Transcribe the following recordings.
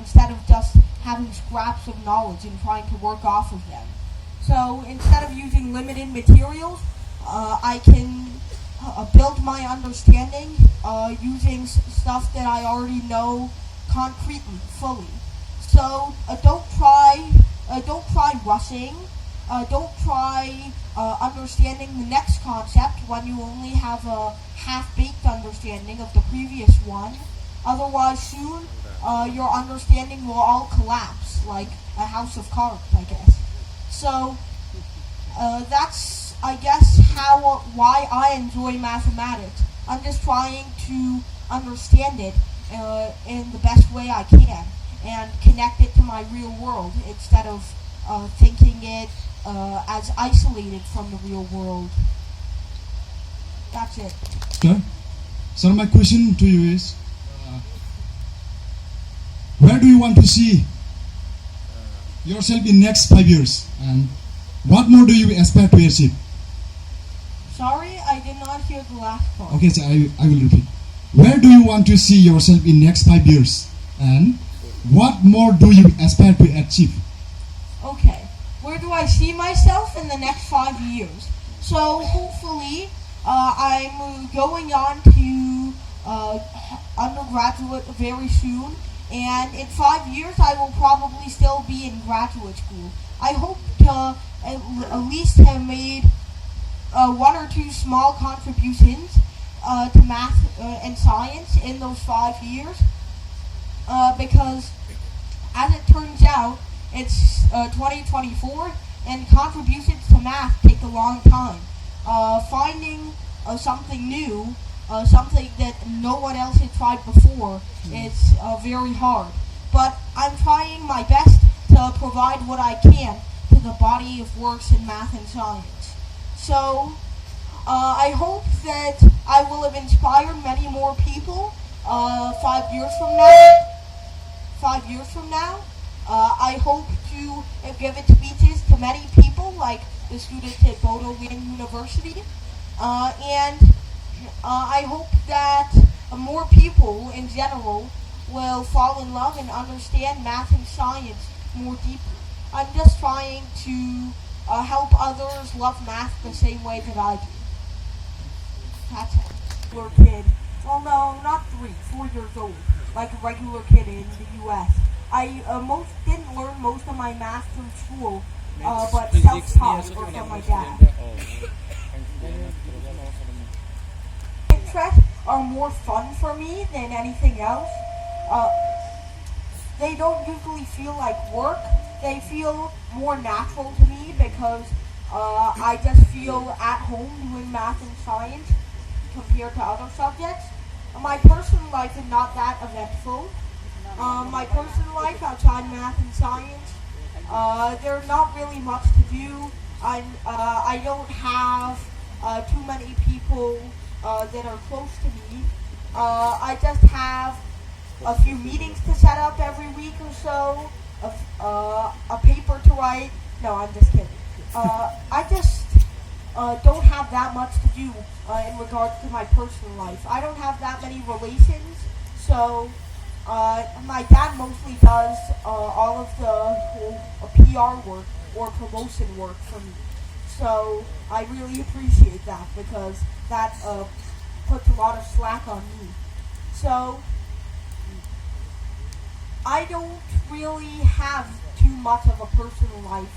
instead of just having scraps of knowledge and trying to work off of them. So instead of using limited materials, I can build my understanding using stuff that I already know concretely, fully. So don't try rushing. Don't try understanding the next concept when you only have a half-baked understanding of the previous one. Otherwise, soon your understanding will all collapse like a house of cards, I guess. So that's, I guess, why I enjoy mathematics. I'm just trying to understand it in the best way I can and connect it to my real world instead of thinking it as isolated from the real world. That's it. Sir, so my question to you is, where do you want to see yourself in next 5 years, and what more do you aspire to achieve? Sorry, I did not hear the last part. Okay, so I will repeat. Where do you want to see yourself in next 5 years, and what more do you aspire to achieve? Okay, where do I see myself in the next 5 years? So hopefully, I'm going on to undergraduate very soon, and in 5 years I will probably still be in graduate school. I hope to at least have made 1 or 2 small contributions to math and science in those 5 years, because as it turns out, it's 2024 and contributions to math take a long time. Finding something new, something that no one else had tried before, is very hard. But I'm trying my best to provide what I can to the body of works in math and science. So I hope that I will have inspired many more people 5 years from now. 5 years from now, I hope to have given speeches to many people, like the students at Bodoland University, and I hope that more people in general will fall in love and understand math and science more deeply. I'm just trying to help others love math the same way that I do. That's it. Regular kid. Well, no, not 3, 4 years old, like a regular kid in the U.S. I didn't learn most of my math from school, but self-taught or from my dad. Interests are more fun for me than anything else. They don't usually feel like work. They feel more natural to me because I just feel at home doing math and science compared to other subjects. My personal life is not that eventful. My personal life outside math and science, there's not really much to do. I don't have too many people that are close to me. I just have a few meetings to set up every week or so, a paper to write. No, I'm just kidding. I just don't have that much to do in regards to my personal life. I don't have that many relations, so my dad mostly does all of the PR work or promotion work for me. So I really appreciate that because that puts a lot of slack on me. So I don't really have too much of a personal life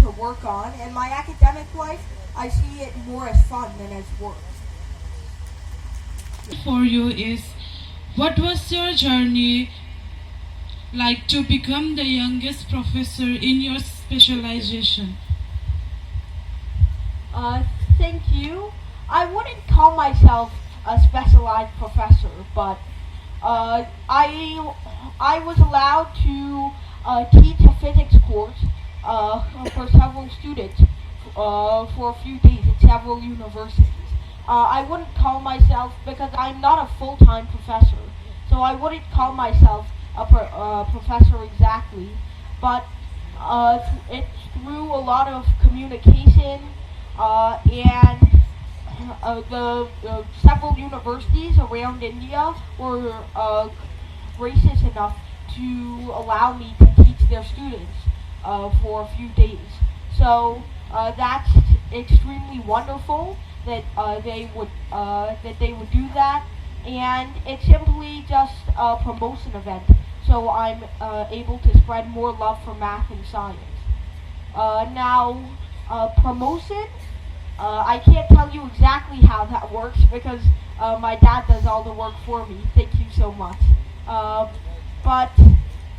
to work on, and my academic life, I see it more as fun than as work. For you is, what was your journey like to become the youngest professor in your specialization? Thank you. I wouldn't call myself a specialized professor, but I was allowed to teach a physics course for several students for a few days at several universities. I wouldn't call myself, because I'm not a full-time professor, so I wouldn't call myself a professor exactly, but it's through a lot of communication and the several universities around India were gracious enough to allow me to teach their students for a few days. So that's extremely wonderful that they would do that, and it's simply just a promotion event. So I'm able to spread more love for math and science. Now, promotion. I can't tell you exactly how that works because my dad does all the work for me. Thank you so much. But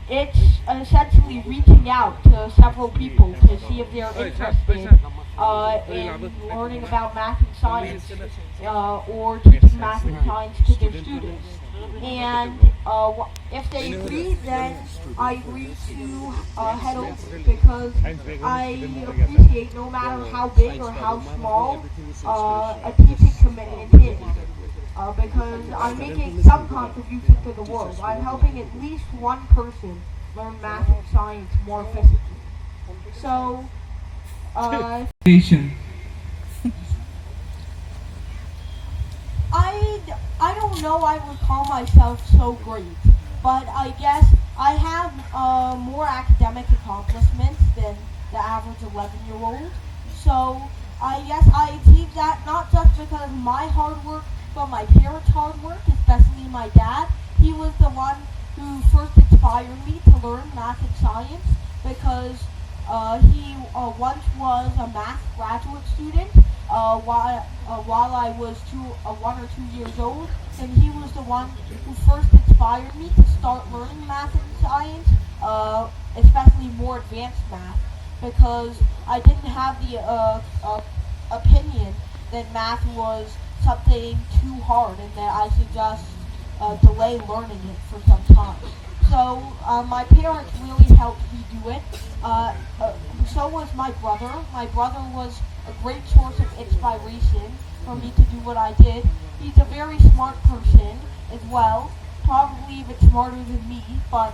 it's essentially reaching out to several people to see if they're interested in learning about math and science or teaching math and science to their students. And if they agree, then I agree to head over because I appreciate no matter how big or how small a teaching commitment is. Because I'm making some contribution to the world. I'm helping at least one person learn math and science more efficiently. So, I don't know I would call myself so great, but I guess I have more academic accomplishments than the average 11-year-old. So I guess I achieved that not just because of my hard work, but my parents' hard work, especially my dad. He was the one who first inspired me to learn math and science because he once was a math graduate student while I was 1 or 2 years old, and he was the one who first inspired me to start learning math and science, especially more advanced math, because I didn't have the opinion that math was something too hard and that I should just delay learning it for some time. So my parents really helped me do it. So was my brother. My brother was a great source of inspiration for me to do what I did. He's a very smart person as well, probably a bit smarter than me, but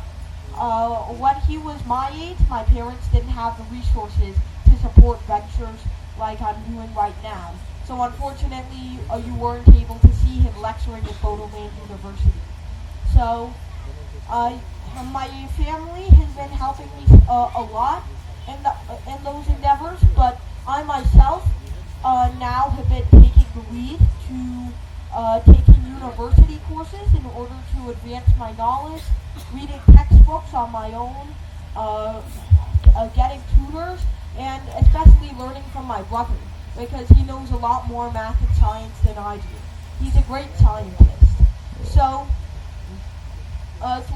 when he was my age, my parents didn't have the resources to support ventures like I'm doing right now. So unfortunately, you weren't able to see him lecturing at Bodoland University. So my family has been helping me a lot in those endeavors, but I myself now have been taking the lead to taking university courses in order to advance my knowledge, reading textbooks on my own, getting tutors, and especially learning from my brother, because he knows a lot more math and science than I do. He's a great scientist. So,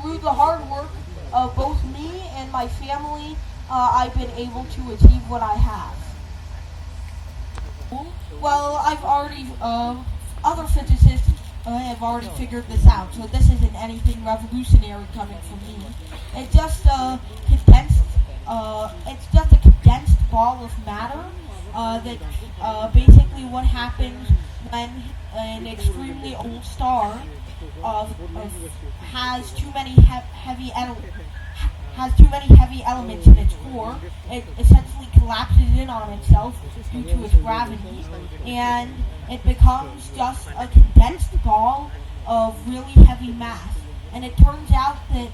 through the hard work of both me and my family, I've been able to achieve what I have. Well, I've already, other physicists have already figured this out, so this isn't anything revolutionary coming from me. It's just a condensed ball of matter that basically what happens when an extremely old star has too many heavy elements in its core. It essentially collapses in on itself due to its gravity, and it becomes just a condensed ball of really heavy mass. And it turns out that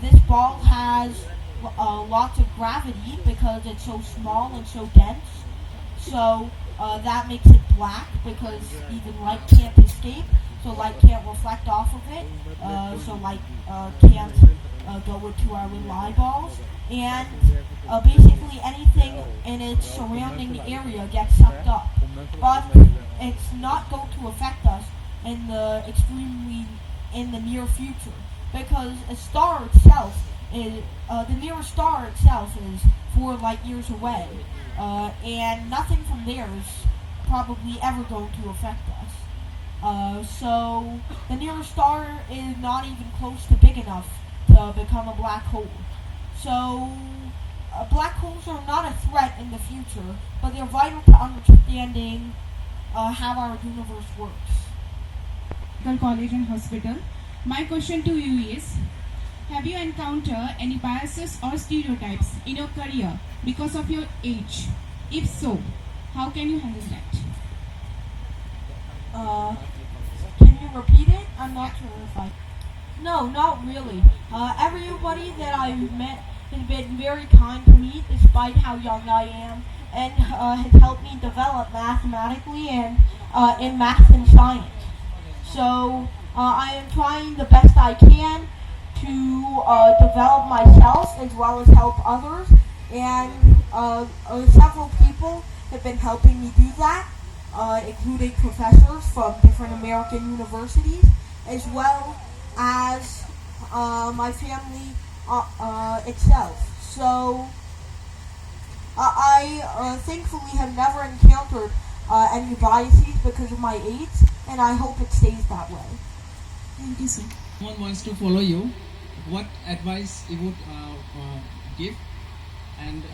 this ball has lots of gravity because it's so small and so dense. So that makes it black because even light can't escape, so light can't reflect off of it, so light can't go into our little eyeballs, and basically anything in its surrounding area gets sucked up. But it's not going to affect us in the near future, because a star itself is the nearest star itself is 4 light years away, and nothing from there is probably ever going to affect us. So the nearest star is not even close to big enough to become a black hole. So black holes are not a threat in the future, but they're vital to understanding how our universe works. College and hospital. My question to you is, have you encountered any biases or stereotypes in your career because of your age? If so, how can you handle that? Can you repeat it? I'm not sure if I... No, not really. Everybody that I've met has been very kind to me despite how young I am and has helped me develop mathematically and in math and science. So I am trying the best I can to develop myself as well as help others. And several people have been helping me do that, including professors from different American universities, as well as my family itself. So I thankfully have never encountered any biases because of my age, and I hope it stays that way. Thank you, sir. Someone wants to follow you, what advice you would give? And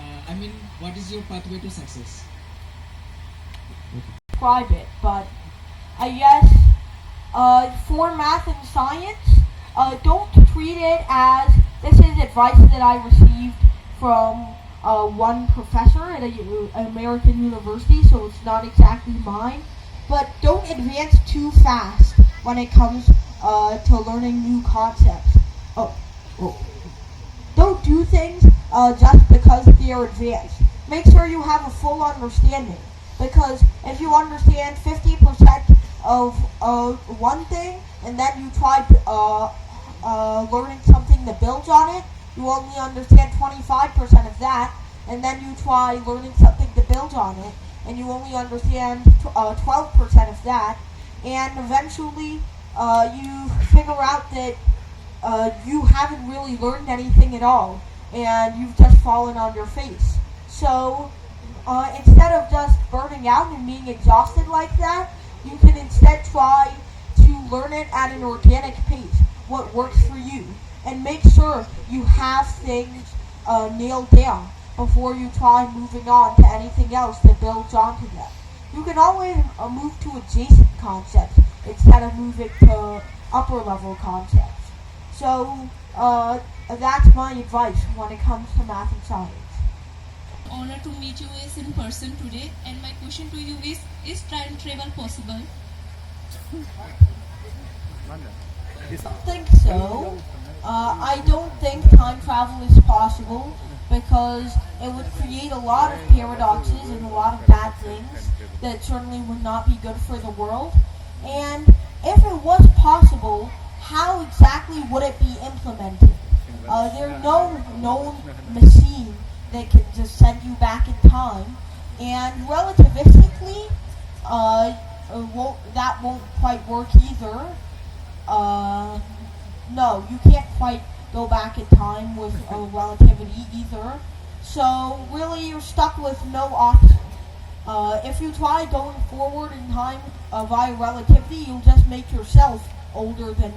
what is your pathway to success? Describe it, but I guess for math and science, don't treat it as this is advice that I received from one professor at an American university, so it's not exactly mine. But don't advance too fast when it comes to learning new concepts. Don't do things just because they're advanced. Make sure you have a full understanding, because if you understand 50% of one thing and then you try learning something that builds on it, you only understand 25% of that, and then you try learning something that builds on it, and you only understand 12% of that, and eventually you figure out that you haven't really learned anything at all, and you've just fallen on your face. So instead of just burning out and being exhausted like that, you can instead try to learn it at an organic pace, what works for you, and make sure you have things nailed down before you try moving on to anything else that builds onto them. You can always move to adjacent concepts instead of moving to upper level concepts. So that's my advice when it comes to math and science. Honor to meet you is in person today, and my question to you is time travel possible? I don't think so. I don't think time travel is possible because it would create a lot of paradoxes and a lot of bad things that certainly would not be good for the world. And if it was possible, how exactly would it be implemented? There's no known machine that can just send you back in time, and relativistically, that won't quite work either. No, you can't quite go back in time with relativity either. So really, you're stuck with no option. If you try going forward in time via relativity, you'll just make yourself older than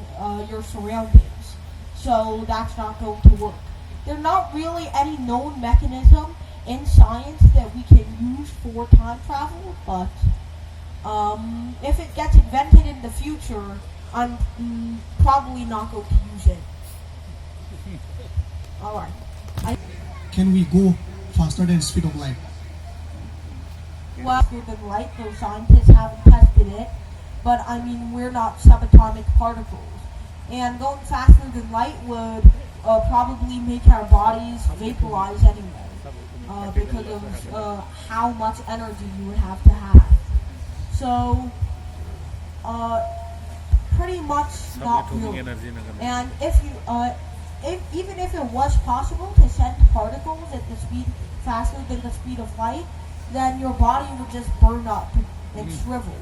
your surroundings. So that's not going to work. There's not really any known mechanism in science that we can use for time travel, but if it gets invented in the future, I'm probably not going to use it. Alright. Can we go faster than speed of light? Well, faster than light, though scientists haven't tested it, but I mean, we're not subatomic particles. And going faster than light would probably make our bodies vaporize anyway, because of how much energy you would have to have. So, pretty much not really. And if you, even if it was possible to send particles at the speed faster than the speed of light, then your body would just burn up and shrivel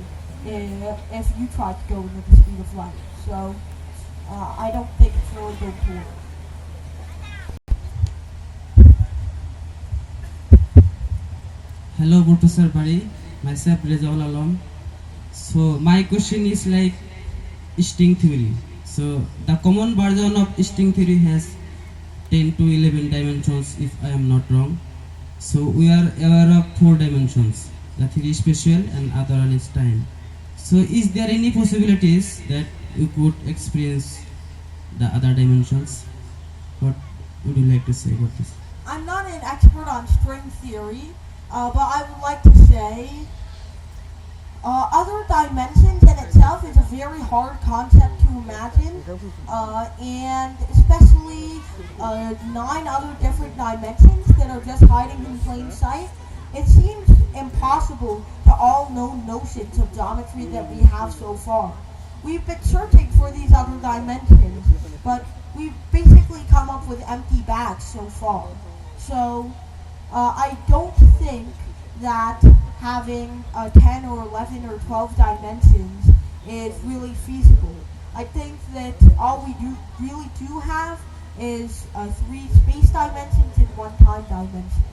if you tried to go with the speed of light. So I don't think it's really good to work. Hello, Professor Bari. Myself, Rezaul Alam. So my question is like string theory. So the common version of string theory has 10 to 11 dimensions, if I am not wrong. So we are aware of 4 dimensions, the 3 spatial and other one is time. So is there any possibilities that you could experience the other dimensions? What would you like to say about this? I'm not an expert on string theory, but I would like to say Other dimensions in itself is a very hard concept to imagine, and especially 9 other different dimensions that are just hiding in plain sight. It seems impossible to all known notions of geometry that we have so far. We've been searching for these other dimensions, but we've basically come up with empty bags so far. So I don't think that having 10 or 11 or 12 dimensions is really feasible. I think that all we really do have is 3 space dimensions and 1 time dimension.